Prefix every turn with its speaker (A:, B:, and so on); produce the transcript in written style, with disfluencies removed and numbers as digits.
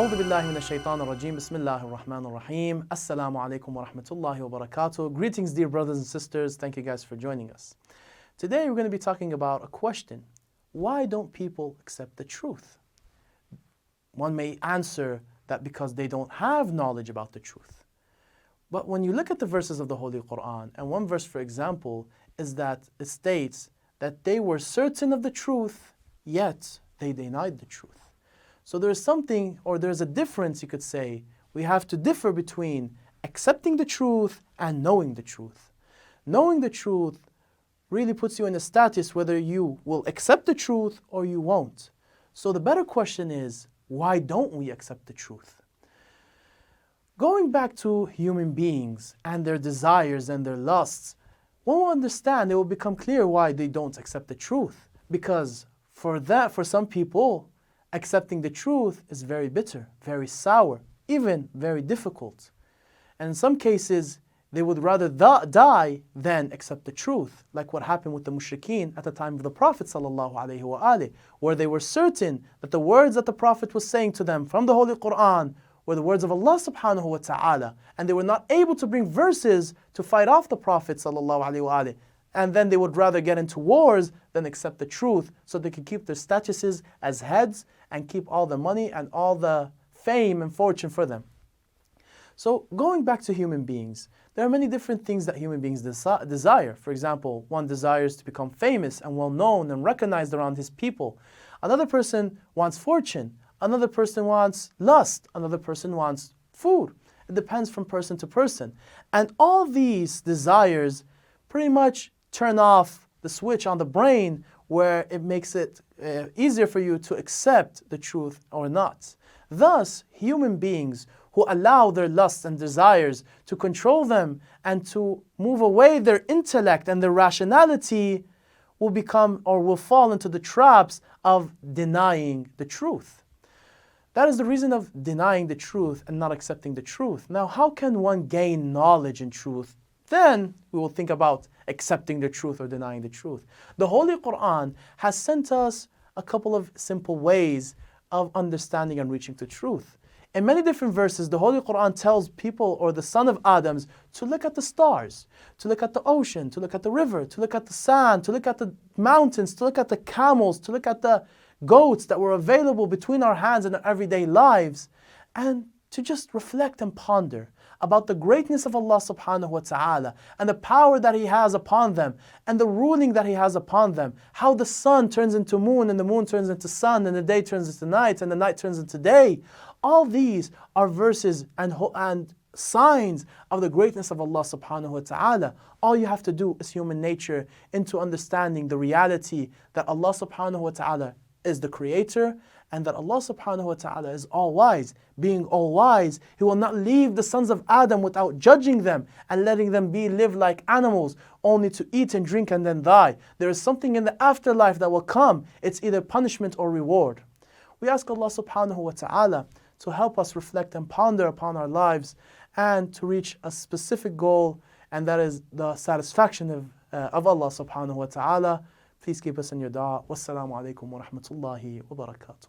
A: أعوذ بالله من الشيطان الرجيم. بسم الله الرحمن الرحيم. Assalamu alaikum wa rahmatullahi wa barakatuh. Greetings, dear brothers and sisters. Thank you guys for joining us. Today we're going to be talking about a question. Why don't people accept the truth? One may answer that because they don't have knowledge about the truth. But when you look at the verses of the Holy Quran, and one verse, for example, is that it states that they were certain of the truth, yet they denied the truth. So there's something, or there's a difference, you could say. We have to differ between accepting the truth and knowing the truth. Knowing the truth really puts you in a status whether you will accept the truth or you won't. So the better question is, why don't we accept the truth? Going back to human beings and their desires and their lusts, one will understand, it will become clear why they don't accept the truth. Because for some people, accepting the truth is very bitter, very sour, even very difficult. And in some cases, they would rather die than accept the truth, like what happened with the mushrikeen at the time of the Prophet ﷺ, where they were certain that the words that the Prophet was saying to them from the Holy Quran were the words of Allah subhanahu wa ta'ala, and they were not able to bring verses to fight off the Prophet ﷺ. And then they would rather get into wars than accept the truth so they could keep their statuses as heads and keep all the money and all the fame and fortune for them. So going back to human beings, there are many different things that human beings desire. For example, one desires to become famous and well known and recognized around his people. Another person wants fortune. Another person wants lust. Another person wants food. It depends from person to person. And all these desires pretty much turn off the switch on the brain where it makes it easier for you to accept the truth or not. Thus, human beings who allow their lusts and desires to control them and to move away their intellect and their rationality will become or will fall into the traps of denying the truth. That is the reason of denying the truth and not accepting the truth. Now, how can one gain knowledge in truth? Then we will think about accepting the truth or denying the truth. The Holy Quran has sent us a couple of simple ways of understanding and reaching to truth. In many different verses, the Holy Quran tells people or the son of Adams to look at the stars, to look at the ocean, to look at the river, to look at the sand, to look at the mountains, to look at the camels, to look at the goats that were available between our hands in our everyday lives, and to just reflect and ponder about the greatness of Allah subhanahu wa ta'ala and the power that He has upon them and the ruling that He has upon them. How the sun turns into moon and the moon turns into sun and the day turns into night and the night turns into day. All these are verses and signs of the greatness of Allah subhanahu wa ta'ala. All you have to do is human nature into understanding the reality that Allah subhanahu wa ta'ala is the creator and that Allah subhanahu wa ta'ala is all-wise. Being all-wise, He will not leave the sons of Adam without judging them and letting them live like animals, only to eat and drink and then die. There is something in the afterlife that will come. It's either punishment or reward. We ask Allah subhanahu wa ta'ala to help us reflect and ponder upon our lives and to reach a specific goal, and that is the satisfaction of Allah subhanahu wa ta'ala. Please keep us in your dua. Wassalamu alaikum wa rahmatullahi wa barakatuh.